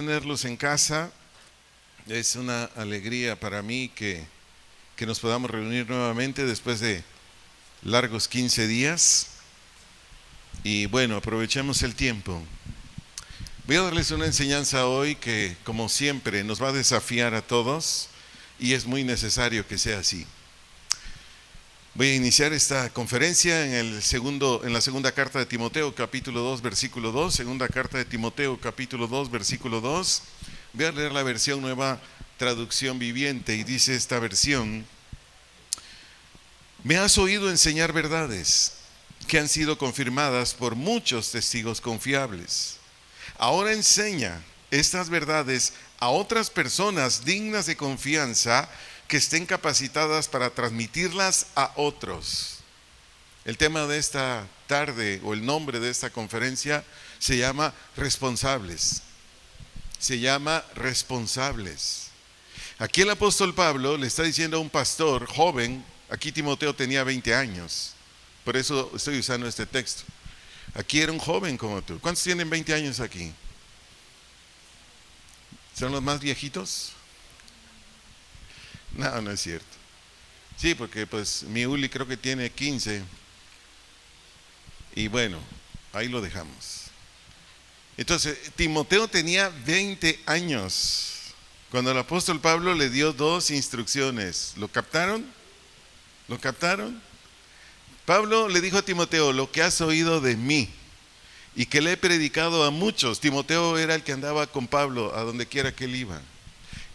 Tenerlos en casa. Es una alegría para mí que nos podamos reunir nuevamente después de largos 15 días. Y bueno, aprovechemos el tiempo. Voy a darles una enseñanza hoy que, como siempre, nos va a desafiar a todos y es muy necesario que sea así. Voy a iniciar esta conferencia en la segunda carta de Timoteo, capítulo 2, versículo 2. Segunda carta de Timoteo, capítulo 2, versículo 2. Voy a leer la versión Nueva Traducción Viviente y dice esta versión: me has oído enseñar verdades que han sido confirmadas por muchos testigos confiables. Ahora enseña estas verdades a otras personas dignas de confianza que estén capacitadas para transmitirlas a otros. El tema de esta tarde, o el nombre de esta conferencia, se llama responsables. Se llama responsables. Aquí el apóstol Pablo le está diciendo a un pastor joven. Aquí Timoteo tenía 20 años. Por eso estoy usando este texto. Aquí era un joven como tú. ¿Cuántos tienen 20 años aquí? ¿Son los más viejitos? No, no es cierto. Sí, porque pues mi Uli creo que tiene 15. Y bueno, ahí lo dejamos. Entonces, Timoteo tenía 20 años cuando el apóstol Pablo le dio dos instrucciones. ¿Lo captaron? ¿Lo captaron? Pablo le dijo a Timoteo: lo que has oído de mí y que le he predicado a muchos. Timoteo era el que andaba con Pablo a donde quiera que él iba.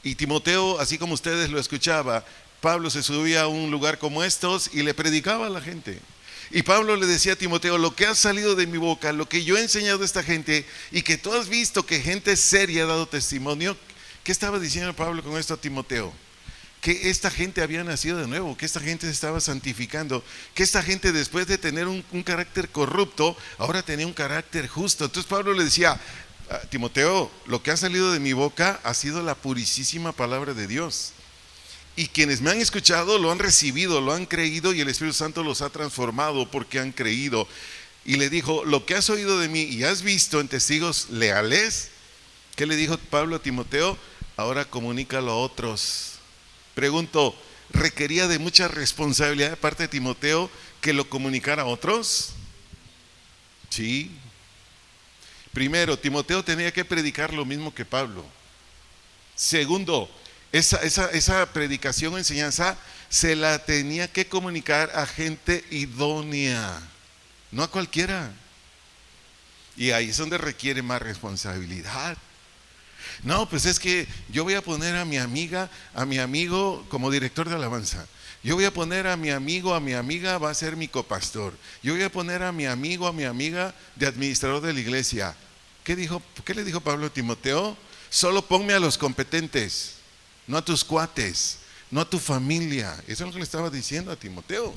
Y Timoteo, así como ustedes lo escuchaba, Pablo se subía a un lugar como estos y le predicaba a la gente. Y Pablo le decía a Timoteo: lo que ha salido de mi boca, lo que yo he enseñado a esta gente, y que tú has visto que gente seria ha dado testimonio. ¿Qué estaba diciendo Pablo con esto a Timoteo? Que esta gente había nacido de nuevo, que esta gente se estaba santificando, que esta gente, después de tener un carácter corrupto, ahora tenía un carácter justo. Entonces Pablo le decía: Timoteo, lo que ha salido de mi boca ha sido la purísima palabra de Dios. Y quienes me han escuchado lo han recibido, lo han creído, y el Espíritu Santo los ha transformado porque han creído. Y le dijo: lo que has oído de mí y has visto en testigos leales. ¿Qué le dijo Pablo a Timoteo? Ahora comunícalo a otros. Pregunto, ¿requería de mucha responsabilidad de parte de Timoteo que lo comunicara a otros? Sí. Primero, Timoteo tenía que predicar lo mismo que Pablo. Segundo, esa predicación o enseñanza se la tenía que comunicar a gente idónea, no a cualquiera. Y ahí es donde requiere más responsabilidad. No, pues es que yo voy a poner a mi amiga, a mi amigo como director de alabanza. Yo voy a poner a mi amigo, a mi amiga va a ser mi copastor. Yo voy a poner a mi amigo, a mi amiga de administrador de la iglesia. ¿Qué le dijo Pablo a Timoteo? Solo ponme a los competentes, no a tus cuates, no a tu familia. Eso es lo que le estaba diciendo a Timoteo.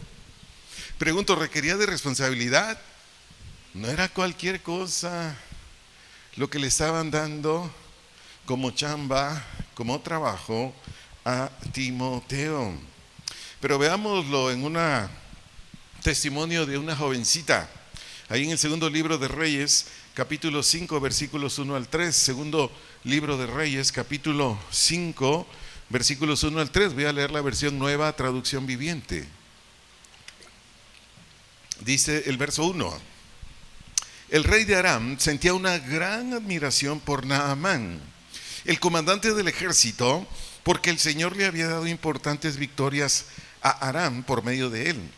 Pregunto, ¿requería de responsabilidad? No era cualquier cosa lo que le estaban dando como chamba, como trabajo a Timoteo. Pero veámoslo en un testimonio de una jovencita. Ahí en el segundo libro de Reyes, capítulo 5, versículos 1 al 3. Segundo libro de Reyes, capítulo 5, versículos 1 al 3. Voy a leer la versión Nueva Traducción Viviente. Dice el verso 1: el rey de Aram sentía una gran admiración por Naamán, el comandante del ejército, porque el Señor le había dado importantes victorias a Aram por medio de él.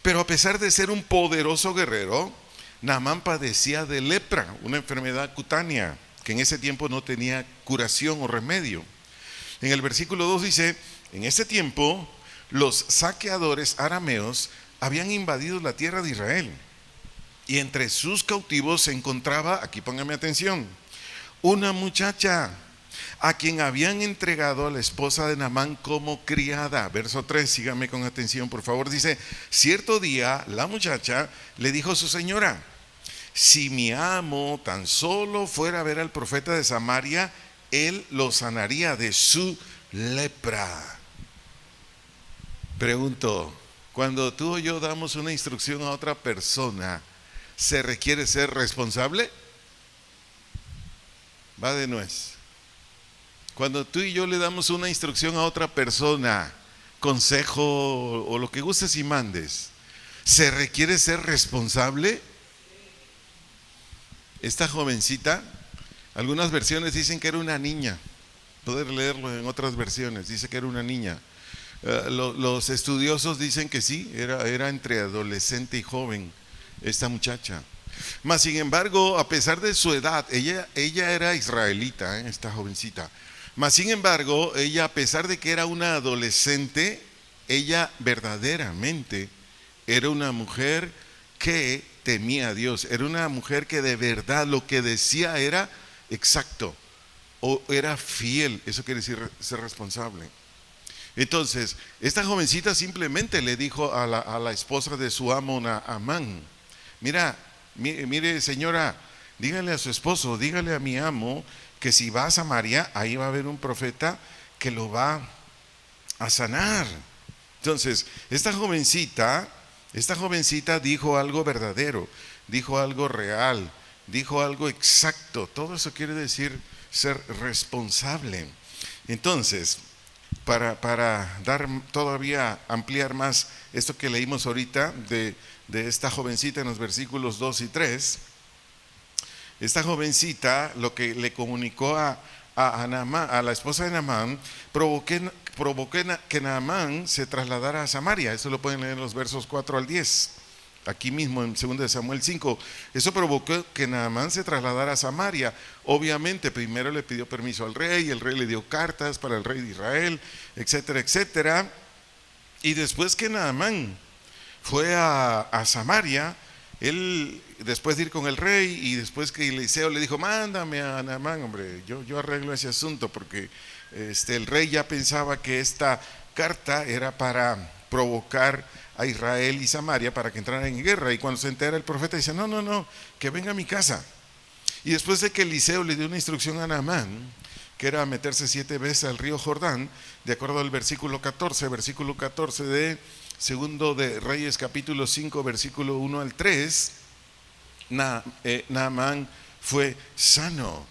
Pero a pesar de ser un poderoso guerrero, Naamán padecía de lepra, una enfermedad cutánea que en ese tiempo no tenía curación o remedio. En el versículo 2 dice: en ese tiempo los saqueadores arameos habían invadido la tierra de Israel, y entre sus cautivos se encontraba, aquí póngame atención, una muchacha a quien habían entregado a la esposa de Naamán como criada. Verso 3, síganme con atención por favor. Dice: cierto día la muchacha le dijo a su señora: si mi amo tan solo fuera a ver al profeta de Samaria, él lo sanaría de su lepra. Pregunto, cuando tú o yo damos una instrucción a otra persona, ¿se requiere ser responsable? va de nuez. Cuando tú y yo le damos una instrucción a otra persona, consejo o lo que gustes y mandes, ¿se requiere ser responsable? Esta jovencita, algunas versiones dicen que era una niña, poder leerlo en otras versiones, dice que era una niña. Los estudiosos dicen que sí, era entre adolescente y joven esta muchacha. Mas sin embargo, a pesar de su edad, ella era israelita, esta jovencita. Mas sin embargo, ella, a pesar de que era una adolescente, ella verdaderamente era una mujer que temía a Dios, era una mujer que de verdad lo que decía era exacto o era fiel. Eso quiere decir ser responsable. Entonces, esta jovencita simplemente le dijo a la esposa de su amo Naamán: mire señora, dígale a su esposo, dígale a mi amo que si va a Samaria, ahí va a haber un profeta que lo va a sanar. Entonces, esta jovencita dijo algo verdadero, dijo algo real, dijo algo exacto. Todo eso quiere decir ser responsable. Entonces, para dar todavía, ampliar más esto que leímos ahorita de esta jovencita en los versículos 2 y 3, esta jovencita lo que le comunicó a Naamán, a la esposa de Naamán, provocó que Naamán se trasladara a Samaria. Eso lo pueden leer en los versos 4 al 10, aquí mismo en 2 Samuel 5. Eso provocó que Naamán se trasladara a Samaria. Obviamente primero le pidió permiso al rey, el rey le dio cartas para el rey de Israel, etcétera, etcétera. Y después que Naamán fue a Samaria, él, después de ir con el rey y después que Eliseo le dijo: mándame a Naamán, hombre, yo arreglo ese asunto, porque el rey ya pensaba que esta carta era para provocar a Israel y Samaria para que entraran en guerra. Y cuando se entera el profeta dice: no, que venga a mi casa. Y después de que Eliseo le dio una instrucción a Naamán, que era meterse 7 veces al río Jordán, de acuerdo al versículo 14 de Segundo de Reyes capítulo 5 versículo 1 al 3, Naamán fue sano.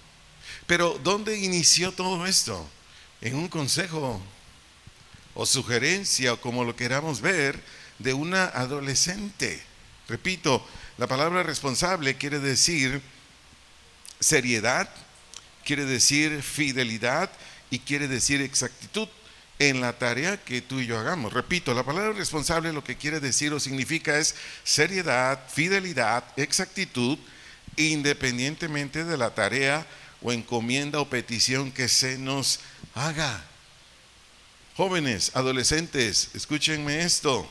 Pero ¿dónde inició todo esto? En un consejo o sugerencia, o como lo queramos ver, de una adolescente. Repito, la palabra responsable quiere decir seriedad, quiere decir fidelidad y quiere decir exactitud en la tarea que tú y yo hagamos. Repito, la palabra responsable lo que quiere decir o significa es seriedad, fidelidad, exactitud, independientemente de la tarea o encomienda o petición que se nos haga. Jóvenes, adolescentes, escúchenme esto: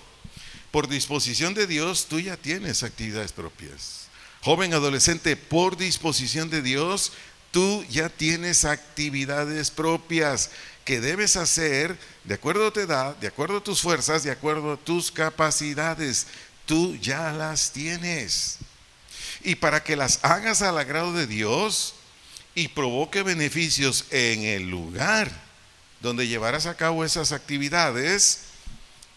por disposición de Dios tú ya tienes actividades propias. Joven, adolescente, por disposición de Dios tú ya tienes actividades propias que debes hacer de acuerdo a tu edad, de acuerdo a tus fuerzas, de acuerdo a tus capacidades. Tú ya las tienes. Y para que las hagas al agrado de Dios y provoque beneficios en el lugar donde llevarás a cabo esas actividades,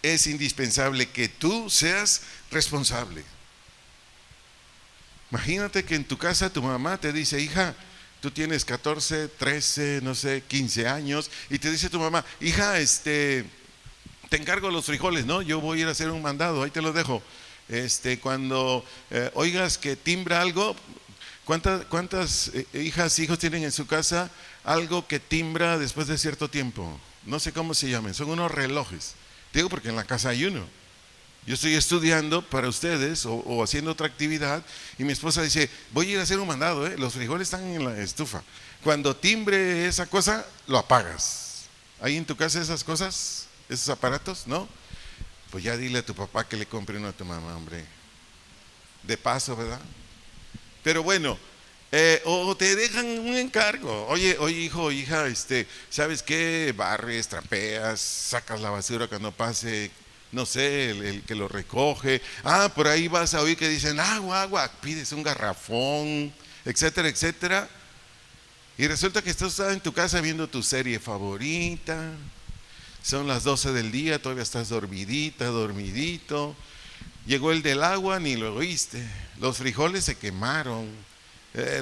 es indispensable que tú seas responsable. Imagínate que en tu casa tu mamá te dice: hija, tú tienes 14, 13, no sé, 15 años, y te dice tu mamá: hija, te encargo los frijoles, ¿no? Yo voy a ir a hacer un mandado, ahí te lo dejo. Cuando oigas que timbra algo, ¿cuántas hijos tienen en su casa algo que timbra después de cierto tiempo? No sé cómo se llaman, son unos relojes. Digo porque en la casa hay uno. Yo estoy estudiando para ustedes o haciendo otra actividad y mi esposa dice: voy a ir a hacer un mandado, los frijoles están en la estufa. Cuando timbre esa cosa, lo apagas. ¿Hay en tu casa esas cosas, esos aparatos? ¿No? Pues ya dile a tu papá que le compre uno a tu mamá, hombre. De paso, ¿verdad? Pero bueno, o te dejan un encargo. Oye, hijo, hija, ¿sabes qué? Barres, trapeas, sacas la basura cuando pase, no sé, el que lo recoge. Por ahí vas a oír que dicen: agua, pides un garrafón, etcétera, etcétera. Y resulta que estás en tu casa viendo tu serie favorita. Son las 12 del día, todavía estás dormidito. Llegó el del agua, ni lo oíste. Los frijoles se quemaron.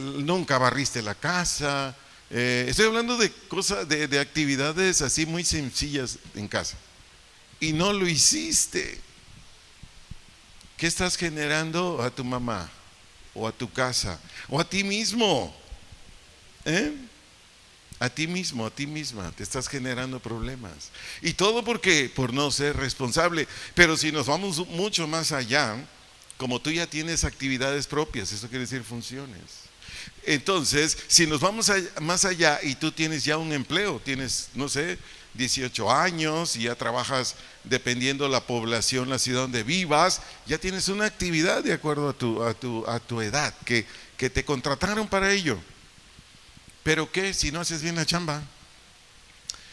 Nunca barriste la casa. Estoy hablando de cosas, de actividades así muy sencillas en casa. Y no lo hiciste. ¿Qué estás generando a tu mamá? O a tu casa, o a ti mismo. A ti mismo, a ti misma, te estás generando problemas. Y todo porque por no ser responsable. Pero si nos vamos mucho más allá, como tú ya tienes actividades propias, eso quiere decir funciones. Entonces, si nos vamos más allá y tú tienes ya un empleo, tienes, no sé, 18 años y ya trabajas dependiendo la población, la ciudad donde vivas, ya tienes una actividad de acuerdo a tu edad, que te contrataron para ello. Pero ¿qué si no haces bien la chamba?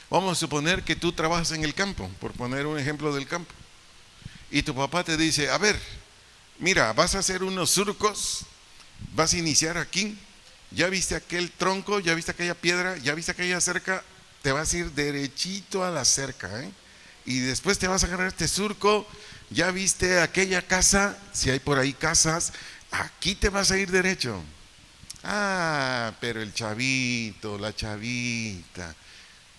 Vamos a suponer que tú trabajas en el campo, por poner un ejemplo del campo, y tu papá te dice, a ver, mira, vas a hacer unos surcos, vas a iniciar aquí, ya viste aquel tronco, ya viste aquella piedra, ya viste aquella cerca, te vas a ir derechito a la cerca, y después te vas a agarrar este surco, ya viste aquella casa, si hay por ahí casas, aquí te vas a ir derecho. Ah, pero el chavito, la chavita,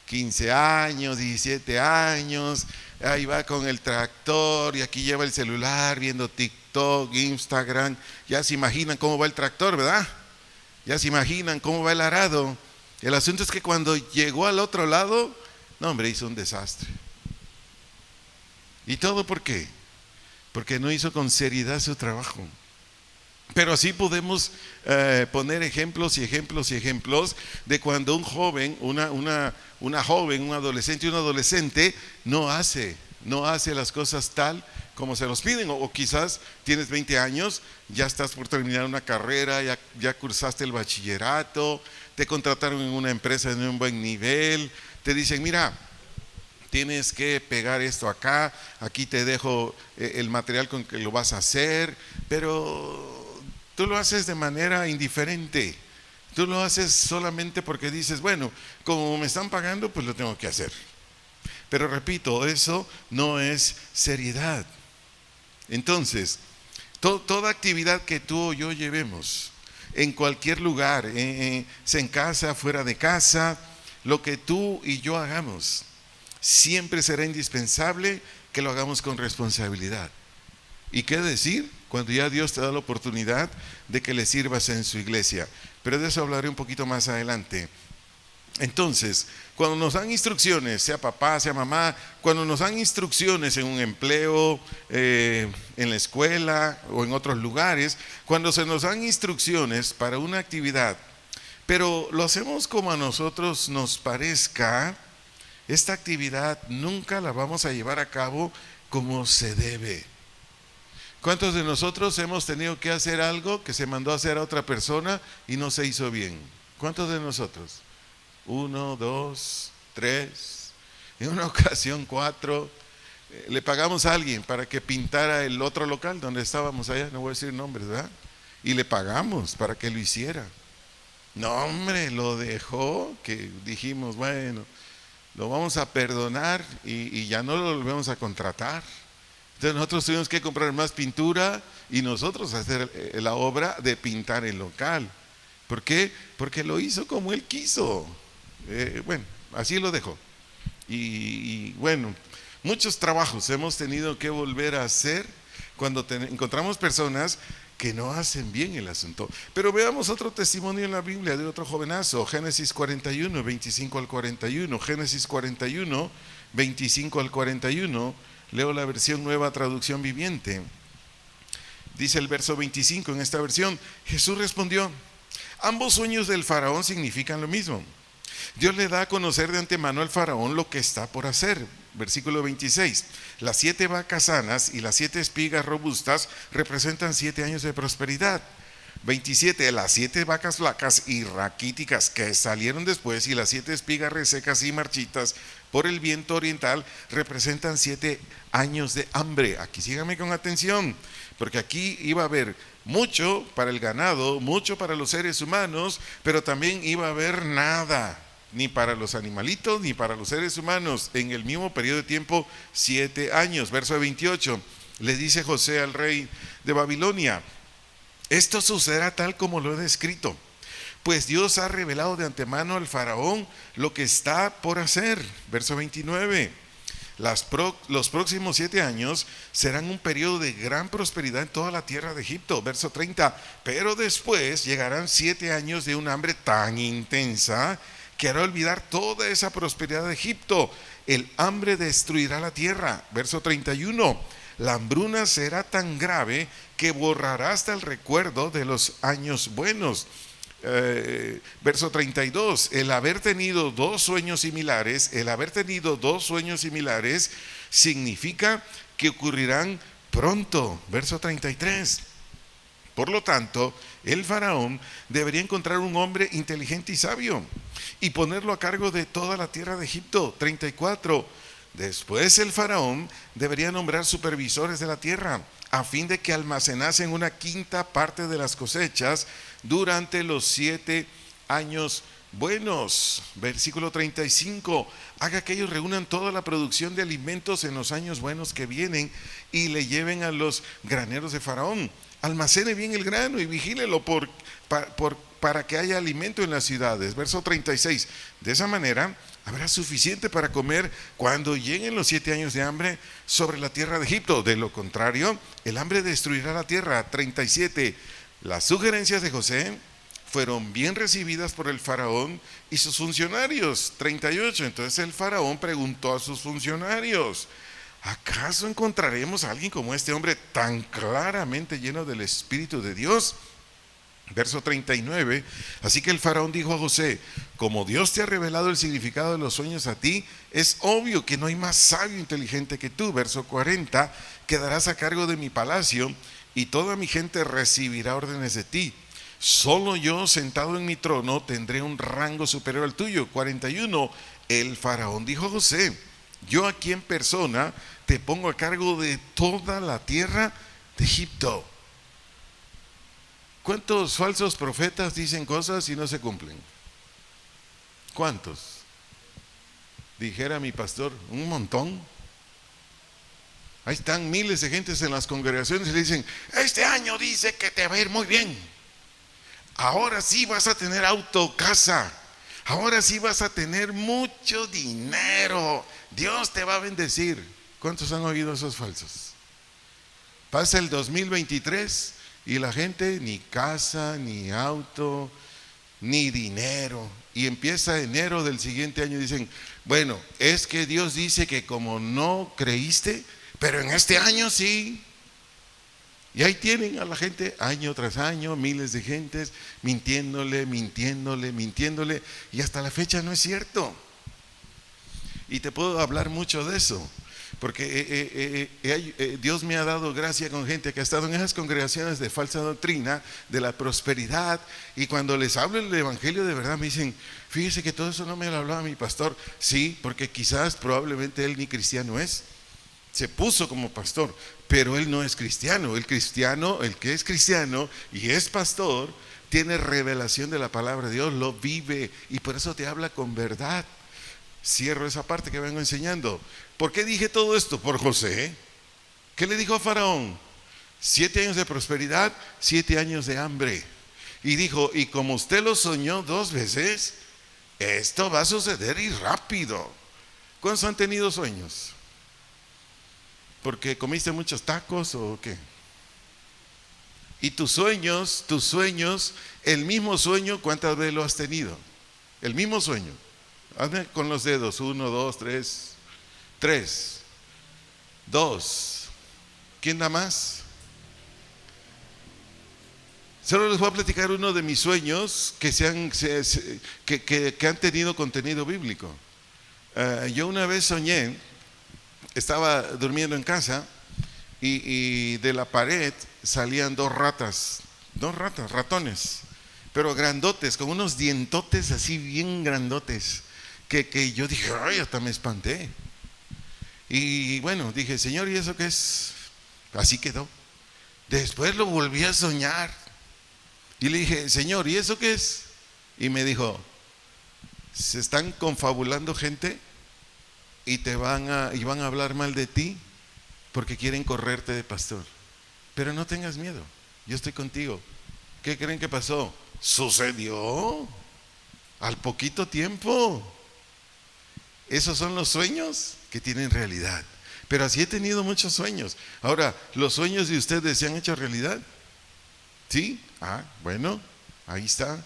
15 años, 17 años, ahí va con el tractor y aquí lleva el celular viendo TikTok, Instagram. Ya se imaginan cómo va el tractor, ¿verdad? Ya se imaginan cómo va el arado. El asunto es que cuando llegó al otro lado, no, hombre, hizo un desastre. ¿Y todo por qué? Porque no hizo con seriedad su trabajo. Pero así podemos poner ejemplos y ejemplos y ejemplos de cuando un joven, una joven, un adolescente no hace las cosas tal como se los piden. O quizás tienes 20 años, ya estás por terminar una carrera, ya cursaste el bachillerato, te contrataron en una empresa en un buen nivel, te dicen, mira, tienes que pegar esto acá, aquí te dejo el material con que lo vas a hacer, pero tú lo haces de manera indiferente, tú lo haces solamente porque dices, bueno, como me están pagando, pues lo tengo que hacer. Pero repito, eso no es seriedad. Entonces, toda actividad que tú o yo llevemos, en cualquier lugar, sea en casa, fuera de casa, lo que tú y yo hagamos, siempre será indispensable que lo hagamos con responsabilidad. ¿Y qué decir? Cuando ya Dios te da la oportunidad de que le sirvas en su iglesia. Pero de eso hablaré un poquito más adelante. Entonces, cuando nos dan instrucciones, sea papá, sea mamá, cuando nos dan instrucciones en un empleo, en la escuela o en otros lugares, cuando se nos dan instrucciones para una actividad, pero lo hacemos como a nosotros nos parezca, esta actividad nunca la vamos a llevar a cabo como se debe. ¿Cuántos de nosotros hemos tenido que hacer algo que se mandó a hacer a otra persona y no se hizo bien? ¿Cuántos de nosotros? 1, 2, 3, en una ocasión 4. Le pagamos a alguien para que pintara el otro local donde estábamos allá, no voy a decir nombres, ¿verdad? Y le pagamos para que lo hiciera. No, hombre, lo dejó, que dijimos, bueno, lo vamos a perdonar y ya no lo volvemos a contratar. Entonces nosotros tuvimos que comprar más pintura y nosotros hacer la obra de pintar el local. ¿Por qué? Porque lo hizo como él quiso. Bueno, así lo dejó. Y bueno, muchos trabajos hemos tenido que volver a hacer cuando encontramos personas que no hacen bien el asunto. Pero veamos otro testimonio en la Biblia de otro jovenazo, Génesis 41, 25 al 41. Génesis 41, 25 al 41. Leo la versión Nueva Traducción Viviente. Dice el verso 25 en esta versión: Jesús respondió: ambos sueños del faraón significan lo mismo. Dios le da a conocer de antemano al faraón lo que está por hacer. Versículo 26: las 7 vacas sanas y las 7 espigas robustas representan 7 años de prosperidad. 27: las 7 vacas flacas y raquíticas que salieron después y las 7 espigas resecas y marchitas por el viento oriental representan 7 años de hambre. Aquí síganme con atención, porque aquí iba a haber mucho para el ganado, mucho para los seres humanos, pero también iba a haber nada, ni para los animalitos ni para los seres humanos, en el mismo periodo de tiempo, 7 años. Verso 28, le dice José al rey de Babilonia: esto sucederá tal como lo he descrito, pues Dios ha revelado de antemano al faraón lo que está por hacer. Verso 29. Los próximos 7 años serán un periodo de gran prosperidad en toda la tierra de Egipto. Verso 30. Pero después llegarán 7 años de un hambre tan intensa que hará olvidar toda esa prosperidad de Egipto. El hambre destruirá la tierra. Verso 31. La hambruna será tan grave que borrará hasta el recuerdo de los años buenos. Verso 32. El haber tenido dos sueños similares significa que ocurrirán pronto. Verso 33. Por lo tanto, el faraón debería encontrar un hombre inteligente y sabio y ponerlo a cargo de toda la tierra de Egipto. 34. Después el faraón debería nombrar supervisores de la tierra a fin de que almacenasen una quinta parte de las cosechas durante los 7 años buenos. Versículo 35. Haga que ellos reúnan toda la producción de alimentos en los años buenos que vienen y le lleven a los graneros de faraón. Almacene bien el grano y vigílelo para que haya alimento en las ciudades. Verso 36. De esa manera habrá suficiente para comer cuando lleguen los 7 años de hambre sobre la tierra de Egipto. De lo contrario, el hambre destruirá la tierra. 37. Las sugerencias de José fueron bien recibidas por el faraón y sus funcionarios. 38. Entonces el faraón preguntó a sus funcionarios: ¿acaso encontraremos a alguien como este hombre tan claramente lleno del Espíritu de Dios? Verso 39. Así que el faraón dijo a José: como Dios te ha revelado el significado de los sueños a ti, es obvio que no hay más sabio e inteligente que tú. Verso 40. Quedarás a cargo de mi palacio y toda mi gente recibirá órdenes de ti. Solo yo, sentado en mi trono, tendré un rango superior al tuyo. 41. El faraón dijo a José: yo aquí en persona te pongo a cargo de toda la tierra de Egipto. ¿Cuántos falsos profetas dicen cosas y no se cumplen? ¿Cuántos? Dijera mi pastor, un montón. Ahí están miles de gentes en las congregaciones y le dicen: este año dice que te va a ir muy bien. Ahora sí vas a tener auto, casa. Ahora sí vas a tener mucho dinero. Dios te va a bendecir. ¿Cuántos han oído esos falsos? Pasa el 2023 y la gente ni casa, ni auto, ni dinero. Y empieza enero del siguiente año y dicen: bueno, es que Dios dice que como no creíste, pero en este año sí. Y ahí tienen a la gente año tras año, miles de gentes mintiéndole, y hasta la fecha no es cierto. Y te puedo hablar mucho de eso, porque Dios me ha dado gracia con gente que ha estado en esas congregaciones de falsa doctrina, de la prosperidad, y cuando les hablo el evangelio de verdad me dicen: fíjese que todo eso no me lo hablaba mi pastor. Sí, porque quizás probablemente él ni cristiano es. Se puso como pastor, pero él no es cristiano. El que es cristiano y es pastor, tiene revelación de la palabra de Dios, lo vive, y por eso te habla con verdad. Cierro esa parte que vengo enseñando. ¿Por qué dije todo esto? Por José. ¿Qué le dijo a Faraón? 7 años de prosperidad, 7 años de hambre. Y dijo: y como usted lo soñó 2 veces, esto va a suceder y rápido. ¿Cuántos han tenido sueños? ¿Porque comiste muchos tacos o qué? Y tus sueños, el mismo sueño, ¿cuántas veces lo has tenido? El mismo sueño. Hazme con los dedos: 1, 2, 3. 3, 2. ¿Quién da más? Solo les voy a platicar uno de mis sueños que han tenido contenido bíblico. Yo una vez soñé, estaba durmiendo en casa y de la pared salían 2 ratones, pero grandotes, con unos dientotes así bien grandotes, que yo dije: ay, hasta me espanté. Y bueno, dije: Señor, ¿y eso qué es? Así quedó. Después lo volví a soñar y le dije: Señor, ¿y eso qué es? Y me dijo: se están confabulando gente y van a hablar mal de ti porque quieren correrte de pastor. Pero no tengas miedo, yo estoy contigo. ¿Qué creen que pasó? Sucedió al poquito tiempo. Esos son los sueños que tienen realidad. Pero así he tenido muchos sueños. Ahora, ¿los sueños de ustedes se han hecho realidad? ¿Sí? Bueno, ahí está.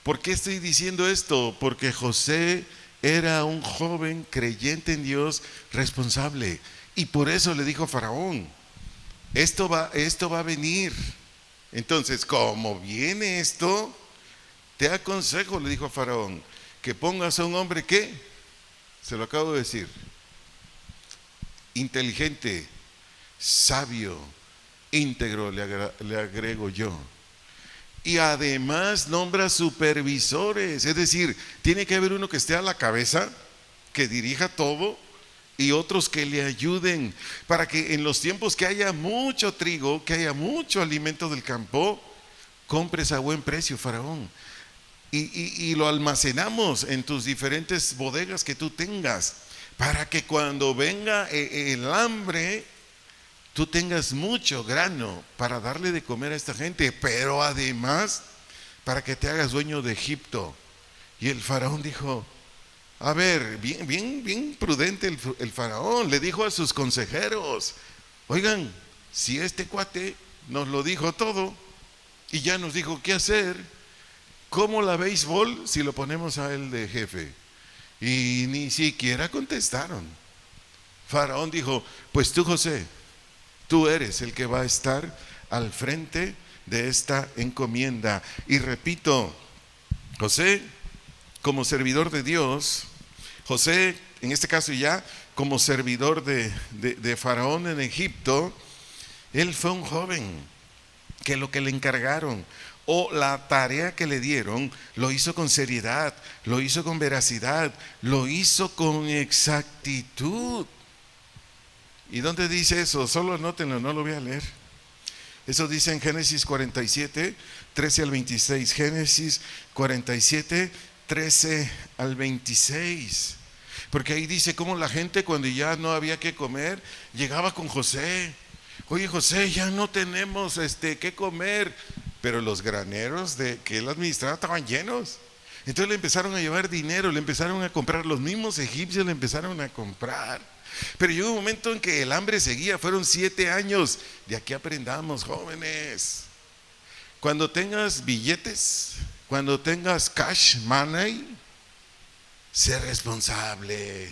¿Por qué estoy diciendo esto? Porque José era un joven creyente en Dios, responsable. Y por eso le dijo a Faraón, esto va a venir. Entonces, como viene esto, te aconsejo, le dijo a Faraón, que pongas a un hombre que, se lo acabo de decir, inteligente, sabio, íntegro, le agrego yo. Y además nombra supervisores, es decir, tiene que haber uno que esté a la cabeza, que dirija todo, y otros que le ayuden, para que en los tiempos que haya mucho trigo, que haya mucho alimento del campo, compres a buen precio, Faraón. Y lo almacenamos en tus diferentes bodegas que tú tengas, para que cuando venga el hambre, tú tengas mucho grano para darle de comer a esta gente, pero además para que te hagas dueño de Egipto. Y el faraón dijo, a ver, bien prudente el faraón, le dijo a sus consejeros, oigan, si este cuate nos lo dijo todo y ya nos dijo qué hacer, ¿cómo la béisbol si lo ponemos a él de jefe? Y ni siquiera contestaron. Faraón dijo, pues tú, José, tú eres el que va a estar al frente de esta encomienda. Y repito, José, como servidor de Dios, José, en este caso ya, como servidor de Faraón en Egipto, él fue un joven que lo que le encargaron o la tarea que le dieron, lo hizo con seriedad, lo hizo con veracidad, lo hizo con exactitud. ¿Y dónde dice eso? Solo anótenlo, no lo voy a leer. Eso dice en Génesis 47, 13 al 26. Génesis 47, 13 al 26. Porque ahí dice cómo la gente cuando ya no había que comer, llegaba con José. Oye, José, ya no tenemos qué comer. Pero los graneros que él administraba estaban llenos. Entonces le empezaron a llevar dinero, le empezaron a comprar, los mismos egipcios le empezaron a comprar. Pero llegó un momento en que el hambre seguía, fueron 7 años. De aquí aprendamos, jóvenes. Cuando tengas billetes, cuando tengas cash money, sé responsable.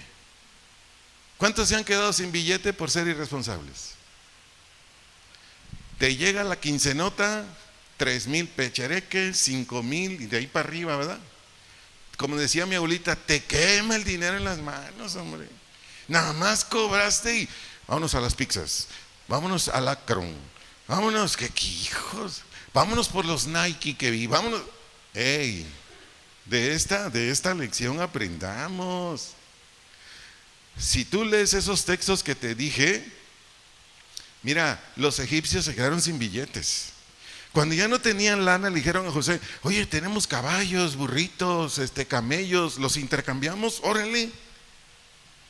¿Cuántos se han quedado sin billete por ser irresponsables? Te llega la quincenota, 3,000 pechereques, 5,000 y de ahí para arriba, ¿verdad? Como decía mi abuelita, te quema el dinero en las manos, hombre. Nada más cobraste y vámonos a las pizzas, vámonos al Akron, vámonos, que hijos, vámonos por los Nike que vi, vámonos. Ey, de esta lección aprendamos. Si tú lees esos textos que te dije, mira, los egipcios se quedaron sin billetes. Cuando ya no tenían lana, le dijeron a José, oye, tenemos caballos, burritos, camellos, los intercambiamos, órale.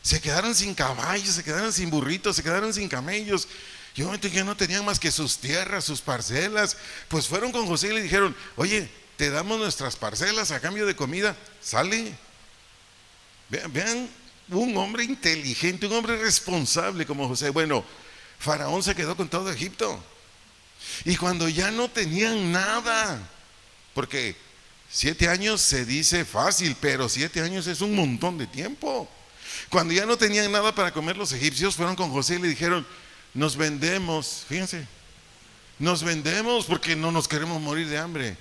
Se quedaron sin caballos, se quedaron sin burritos, se quedaron sin camellos. Y un momento ya no tenían más que sus tierras, sus parcelas. Pues fueron con José y le dijeron, oye, te damos nuestras parcelas a cambio de comida, sale. Vean, un hombre inteligente, un hombre responsable como José. Bueno, Faraón se quedó con todo Egipto. Y cuando ya no tenían nada, porque 7 años se dice fácil, pero 7 años es un montón de tiempo. Cuando ya no tenían nada para comer, los egipcios fueron con José y le dijeron, nos vendemos, fíjense, nos vendemos porque no nos queremos morir de hambre.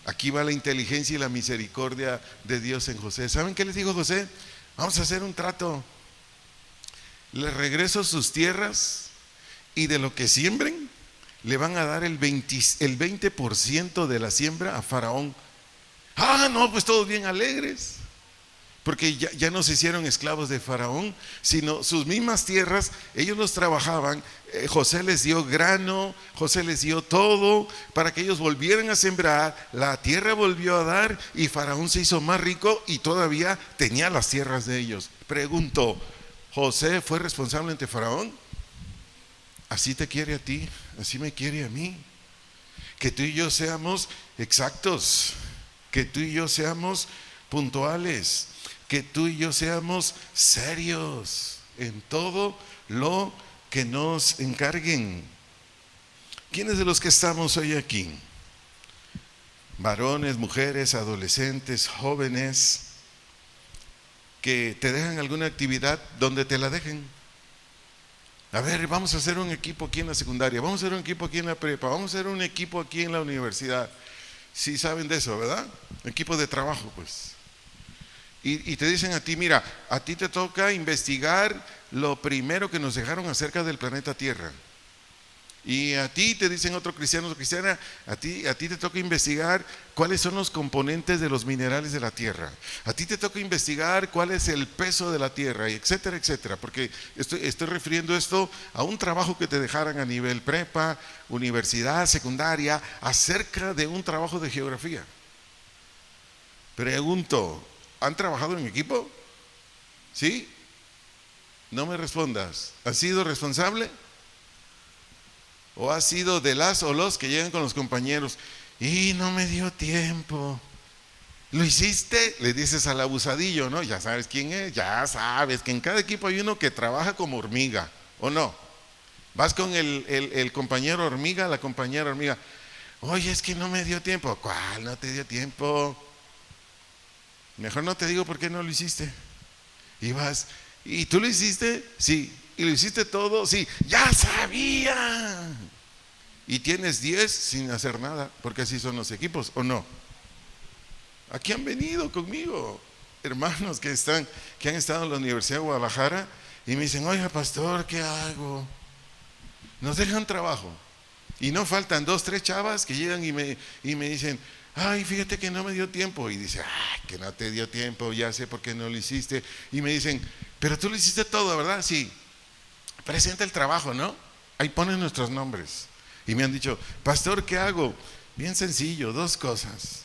Aquí va la inteligencia y la misericordia de Dios en José. ¿Saben qué les dijo José? Vamos a hacer un trato. Les regreso sus tierras y de lo que siembren, le van a dar el 20% de la siembra a Faraón. No, pues todos bien alegres. Porque ya no se hicieron esclavos de Faraón, sino sus mismas tierras, ellos los trabajaban. José les dio grano, José les dio todo para que ellos volvieran a sembrar. La tierra volvió a dar y Faraón se hizo más rico y todavía tenía las tierras de ellos. Pregunto, ¿José fue responsable ante Faraón? Así te quiere a ti, así me quiere a mí. que tú y yo seamos exactos, que tú y yo seamos puntuales, que tú y yo seamos serios en todo lo que nos encarguen. ¿Quiénes de los que estamos hoy aquí? Varones, mujeres, adolescentes, jóvenes, que te dejan alguna actividad donde te la dejen. A ver, vamos a hacer un equipo aquí en la secundaria, vamos a hacer un equipo aquí en la prepa, vamos a hacer un equipo aquí en la universidad. Sí saben de eso, ¿verdad? Equipo de trabajo, pues. Y te dicen a ti, mira, a ti te toca investigar lo primero que nos dejaron acerca del planeta Tierra. Y a ti te dicen otro cristiano o cristiana, a ti te toca investigar cuáles son los componentes de los minerales de la tierra. A ti te toca investigar cuál es el peso de la tierra, y etcétera, etcétera. Porque estoy refiriendo esto a un trabajo que te dejaran a nivel prepa, universidad, secundaria, acerca de un trabajo de geografía. Pregunto, ¿han trabajado en equipo? ¿Sí? No me respondas. ¿Has sido responsable? ¿O has sido de las o los que llegan con los compañeros? Y no me dio tiempo. ¿Lo hiciste? Le dices al abusadillo, ¿no? Ya sabes quién es, ya sabes que en cada equipo hay uno que trabaja como hormiga, ¿o no? Vas con el compañero hormiga, la compañera hormiga. Oye, es que no me dio tiempo. ¿Cuál no te dio tiempo? Mejor no te digo por qué no lo hiciste. Y vas, ¿y tú lo hiciste? Sí. ¿Y lo hiciste todo? Sí. ¡Ya sabía! Y tienes 10 sin hacer nada, porque así son los equipos, ¿o no? Aquí han venido conmigo hermanos que han estado en la Universidad de Guadalajara y me dicen, oiga pastor, ¿qué hago? Nos dejan trabajo y no faltan 2, 3 chavas que llegan y me dicen, ay, fíjate que no me dio tiempo. Y dice, ay, que no te dio tiempo, ya sé por qué no lo hiciste. Y me dicen, pero tú lo hiciste todo, ¿verdad? Sí. Presenta el trabajo, ¿no? Ahí ponen nuestros nombres. Y me han dicho, pastor, ¿qué hago? Bien sencillo, 2 cosas.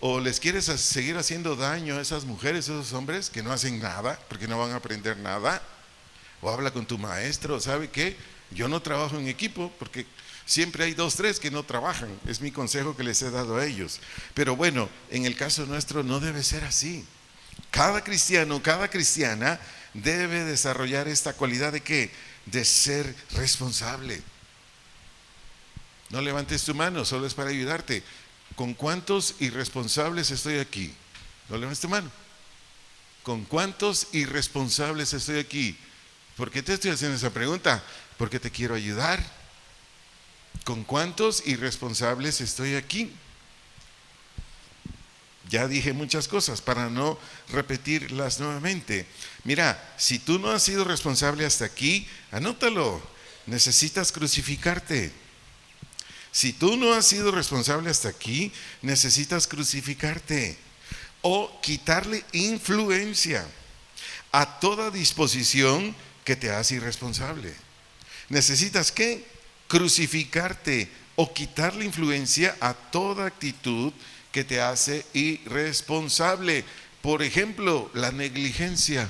O les quieres seguir haciendo daño a esas mujeres, a esos hombres que no hacen nada, porque no van a aprender nada. O habla con tu maestro, ¿sabe qué? Yo no trabajo en equipo, porque siempre hay 2, 3 que no trabajan. Es mi consejo que les he dado a ellos. Pero bueno, en el caso nuestro no debe ser así. Cada cristiano, cada cristiana debe desarrollar esta cualidad de ¿qué? De ser responsable. No levantes tu mano, solo es para ayudarte. ¿Con cuántos irresponsables estoy aquí? No levantes tu mano. ¿Con cuántos irresponsables estoy aquí? ¿Por qué te estoy haciendo esa pregunta? Porque te quiero ayudar. ¿Con cuántos irresponsables estoy aquí? Ya dije muchas cosas para no repetirlas nuevamente. Mira, si tú no has sido responsable hasta aquí, anótalo. Necesitas crucificarte. Si tú no has sido responsable hasta aquí, necesitas crucificarte o quitarle influencia a toda disposición que te hace irresponsable. Necesitas ¿qué? Crucificarte o quitarle influencia a toda actitud que te hace irresponsable. Por ejemplo, la negligencia.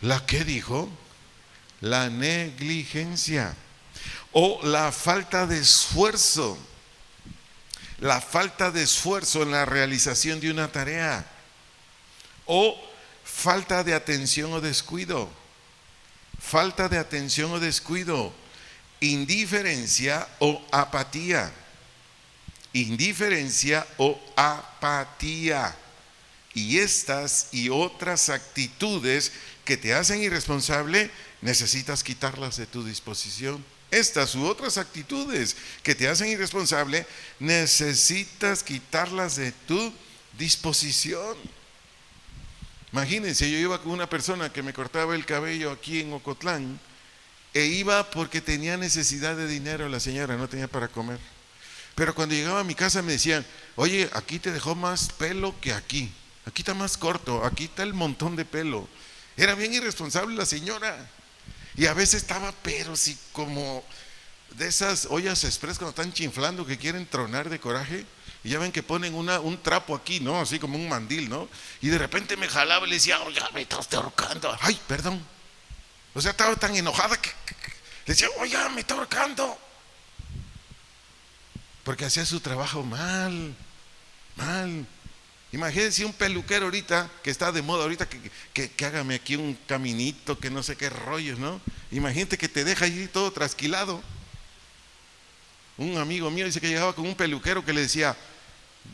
¿La qué dijo? La negligencia. O la falta de esfuerzo. La falta de esfuerzo en la realización de una tarea. O falta de atención o descuido. Falta de atención o descuido. Indiferencia o apatía. Indiferencia o apatía. Y estas y otras actitudes que te hacen irresponsable, necesitas quitarlas de tu disposición. Estas u otras actitudes que te hacen irresponsable, necesitas quitarlas de tu disposición. Imagínense, yo iba con una persona que me cortaba el cabello aquí en Ocotlán, e iba porque tenía necesidad de dinero, la señora no tenía para comer. Pero cuando llegaba a mi casa me decían, oye, aquí te dejó más pelo que aquí está más corto, aquí está el montón de pelo. Era bien irresponsable la señora. Y a veces estaba, pero sí, como de esas ollas express cuando están chinflando que quieren tronar de coraje. Y ya ven que ponen un trapo aquí, ¿no? Así como un mandil, ¿no? Y de repente me jalaba y le decía, oye, me estás ahorcando. Ay, perdón. O sea, estaba tan enojada que le decía, oye, me está ahorcando. porque hacía su trabajo mal. Imagínense un peluquero ahorita, que está de moda ahorita, que hágame aquí un caminito, que no sé qué rollos, ¿no? Imagínate que te deja allí todo trasquilado. Un amigo mío dice que llegaba con un peluquero que le decía: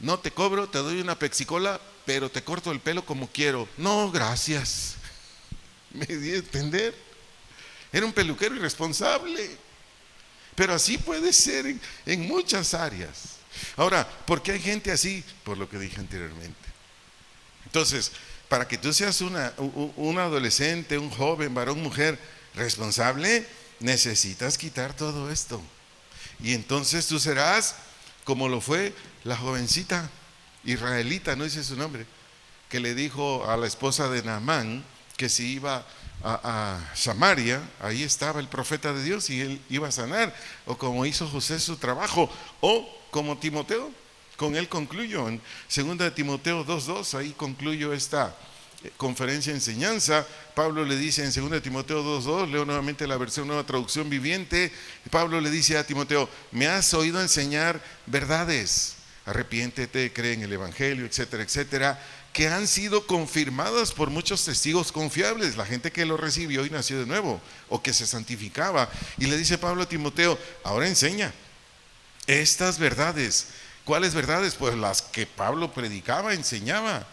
no te cobro, te doy una pexicola, pero te corto el pelo como quiero. No, gracias. Me di a entender. Era un peluquero irresponsable. Pero así puede ser en muchas áreas. Ahora, ¿por qué hay gente así? Por lo que dije anteriormente. Entonces, para que tú seas un adolescente, un joven, varón, mujer responsable, necesitas quitar todo esto. Y entonces tú serás como lo fue la jovencita israelita, no dice su nombre, que le dijo a la esposa de Naamán que si iba a Samaria, ahí estaba el profeta de Dios y él iba a sanar, o como hizo José su trabajo, o como Timoteo. Con él concluyo en 2 de Timoteo 2:2, ahí concluyo esta conferencia de enseñanza. Pablo le dice en 2 de Timoteo 2:2, leo nuevamente la versión Nueva Traducción Viviente. Pablo le dice a Timoteo: me has oído enseñar verdades, arrepiéntete, cree en el Evangelio, etcétera, etcétera, que han sido confirmadas por muchos testigos confiables, la gente que lo recibió y nació de nuevo, o que se santificaba. Y le dice Pablo a Timoteo: ahora enseña estas verdades. ¿Cuáles verdades? Pues las que Pablo predicaba, enseñaba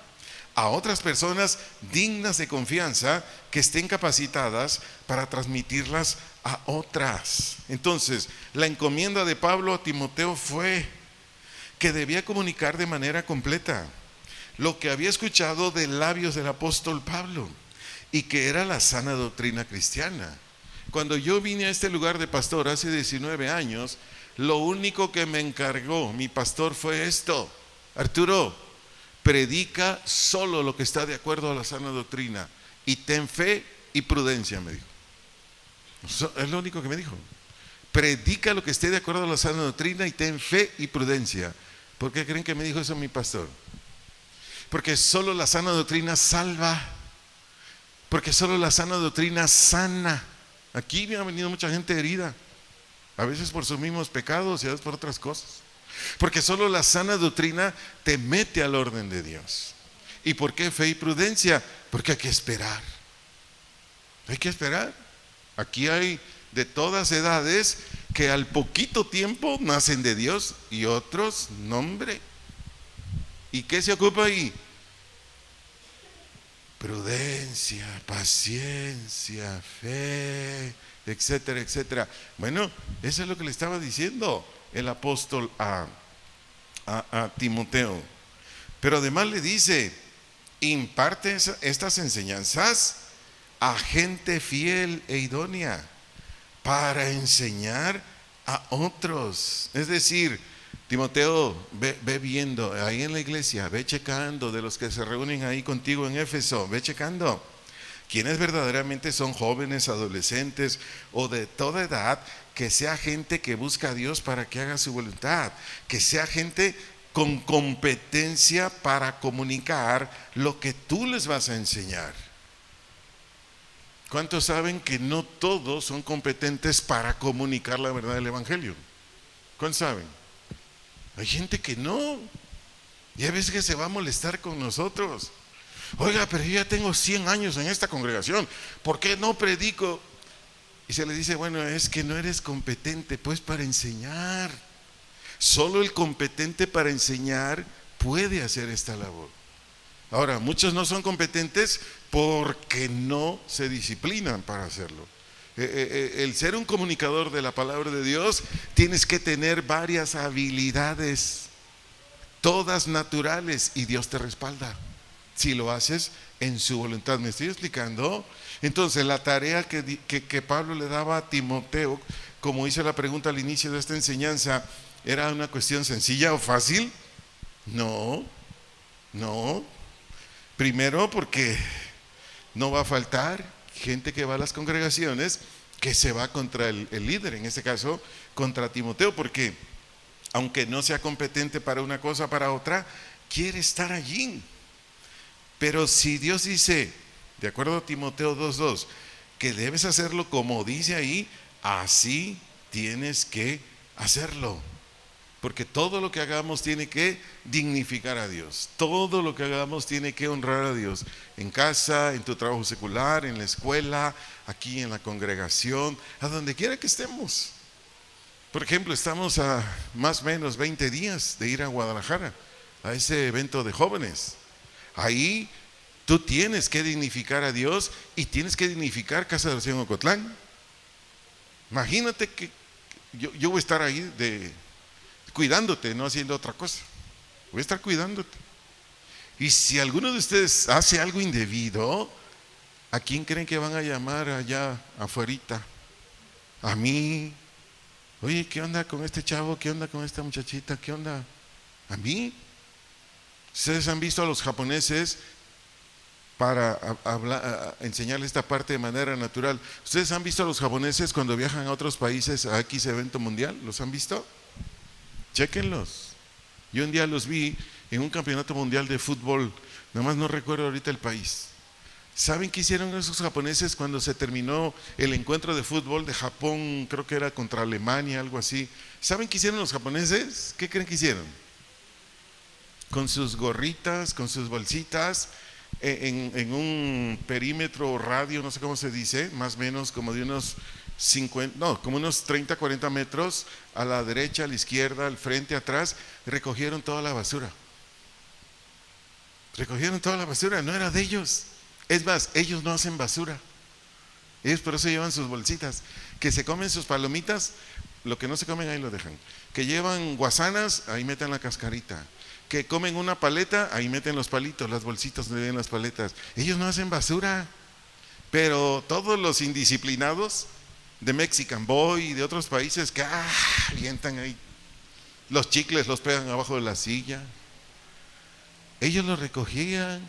a otras personas dignas de confianza, que estén capacitadas para transmitirlas a otras. Entonces, la encomienda de Pablo a Timoteo fue que debía comunicar de manera completa lo que había escuchado de labios del apóstol Pablo, y que era la sana doctrina cristiana. Cuando yo vine a este lugar de pastor hace 19 años, lo único que me encargó mi pastor fue esto: Arturo, predica solo lo que está de acuerdo a la sana doctrina y ten fe y prudencia, me dijo. Es lo único que me dijo. Predica lo que esté de acuerdo a la sana doctrina y ten fe y prudencia. ¿Por qué creen que me dijo eso mi pastor? Porque solo la sana doctrina salva. Porque solo la sana doctrina sana. Aquí me ha venido mucha gente herida, a veces por sus mismos pecados y a veces por otras cosas. Porque solo la sana doctrina te mete al orden de Dios. ¿Y por qué fe y prudencia? Porque hay que esperar. Hay que esperar. Aquí hay de todas edades que al poquito tiempo nacen de Dios y otros, no, hombre. ¿Y qué se ocupa ahí? Prudencia, paciencia, fe, etcétera, etcétera. Bueno, eso es lo que le estaba diciendo el apóstol a Timoteo. Pero además le dice: imparte estas enseñanzas a gente fiel e idónea para enseñar a otros. Es decir, Timoteo, ve viendo ahí en la iglesia, ve checando de los que se reúnen ahí contigo en Éfeso, ve checando quienes verdaderamente son jóvenes, adolescentes o de toda edad, que sea gente que busca a Dios para que haga su voluntad, que sea gente con competencia para comunicar lo que tú les vas a enseñar. ¿Cuántos saben que no todos son competentes para comunicar la verdad del Evangelio? ¿Cuántos saben? Hay gente que no, y a veces que se va a molestar con nosotros. Oiga, pero yo ya tengo 100 años en esta congregación, ¿por qué no predico? Y se le dice: bueno, es que no eres competente pues para enseñar. Solo el competente para enseñar puede hacer esta labor. Ahora, muchos no son competentes porque no se disciplinan para hacerlo. El ser un comunicador de la palabra de Dios, tienes que tener varias habilidades, todas naturales, y Dios te respalda si lo haces en su voluntad. ¿Me estoy explicando? Entonces, la tarea que Pablo le daba a Timoteo, como hice la pregunta al inicio de esta enseñanza, ¿era una cuestión sencilla o fácil? No. Primero, porque no va a faltar gente que va a las congregaciones que se va contra el líder, en este caso contra Timoteo, porque aunque no sea competente para una cosa, para otra, quiere estar allí. Pero si Dios dice, de acuerdo a Timoteo 2:2, que debes hacerlo como dice ahí, así tienes que hacerlo. Porque todo lo que hagamos tiene que dignificar a Dios. Todo lo que hagamos tiene que honrar a Dios. En casa, en tu trabajo secular, en la escuela, aquí en la congregación, a donde quiera que estemos. Por ejemplo, estamos a más o menos 20 días de ir a Guadalajara, a ese evento de jóvenes. Ahí tú tienes que dignificar a Dios y tienes que dignificar Casa de Oración Ocotlán. Imagínate que yo voy a estar ahí cuidándote, no haciendo otra cosa. Voy a estar cuidándote. Y si alguno de ustedes hace algo indebido, ¿a quién creen que van a llamar allá afuerita? A mí. Oye, ¿qué onda con este chavo? ¿Qué onda con esta muchachita? ¿Qué onda? ¿A mí? Ustedes han visto a los japoneses para enseñarles esta parte de manera natural. ¿Ustedes han visto a los japoneses cuando viajan a otros países a X evento mundial? ¿Los han visto? Chéquenlos. Yo un día los vi en un campeonato mundial de fútbol, nomás no recuerdo ahorita el país. ¿Saben qué hicieron esos japoneses cuando se terminó el encuentro de fútbol de Japón? Creo que era contra Alemania, algo así. ¿Saben qué hicieron los japoneses? ¿Qué creen que hicieron? Con sus gorritas, con sus bolsitas, en un perímetro radio, no sé cómo se dice, más o menos como de unos 30, 40 metros, a la derecha, a la izquierda, al frente, atrás, recogieron toda la basura. Recogieron toda la basura, no era de ellos. Es más, ellos no hacen basura. Ellos por eso llevan sus bolsitas. Que se comen sus palomitas, lo que no se comen ahí lo dejan. Que llevan guasanas, ahí meten la cascarita. Que comen una paleta, ahí meten los palitos, las bolsitas donde vienen las paletas. Ellos no hacen basura. Pero todos los indisciplinados de Mexican Boy y de otros países que avientan ahí los chicles, los pegan abajo de la silla. Ellos los recogían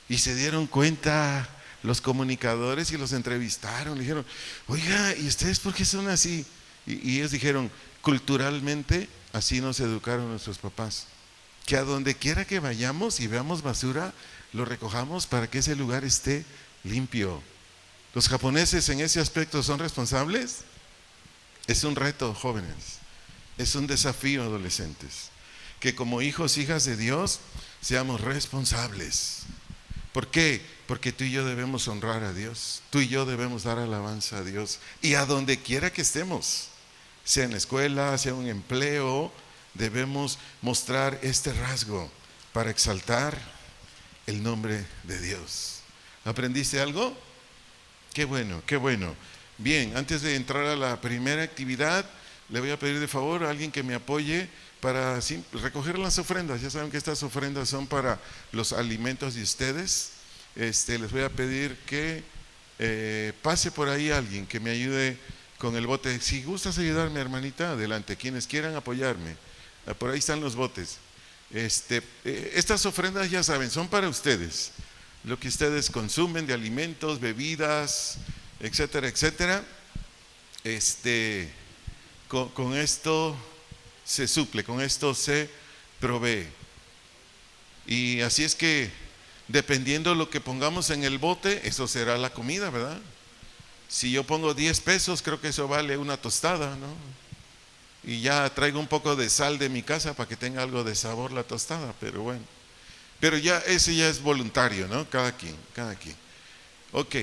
y se dieron cuenta los comunicadores y los entrevistaron. Le dijeron, oiga, ¿y ustedes por qué son así? Y ellos dijeron, culturalmente así nos educaron nuestros papás. Que a donde quiera que vayamos y veamos basura, lo recojamos para que ese lugar esté limpio. ¿Los japoneses en ese aspecto son responsables? Es un reto, jóvenes. Es un desafío, adolescentes. Que como hijos, hijas de Dios, seamos responsables. ¿Por qué? Porque tú y yo debemos honrar a Dios. Tú y yo debemos dar alabanza a Dios. Y a donde quiera que estemos, sea en la escuela, sea un empleo, debemos mostrar este rasgo para exaltar el nombre de Dios. ¿Aprendiste algo? Qué bueno, qué bueno. Bien, antes de entrar a la primera actividad, le voy a pedir de favor a alguien que me apoye para recoger las ofrendas. Ya saben que estas ofrendas son para los alimentos de ustedes. Les voy a pedir que pase por ahí alguien que me ayude con el bote. Si gustas ayudarme, hermanita, adelante. Quienes quieran apoyarme, por ahí están los botes. Estas ofrendas, ya saben, son para ustedes. Lo que ustedes consumen de alimentos, bebidas, etcétera, etcétera. Con esto se suple, con esto se provee. Y así es que, dependiendo de lo que pongamos en el bote, eso será la comida, ¿verdad? Si yo pongo 10 pesos, creo que eso vale una tostada, ¿no? Y ya traigo un poco de sal de mi casa para que tenga algo de sabor la tostada, pero bueno. Pero ya ese ya es voluntario, ¿no? Cada quien. Ok,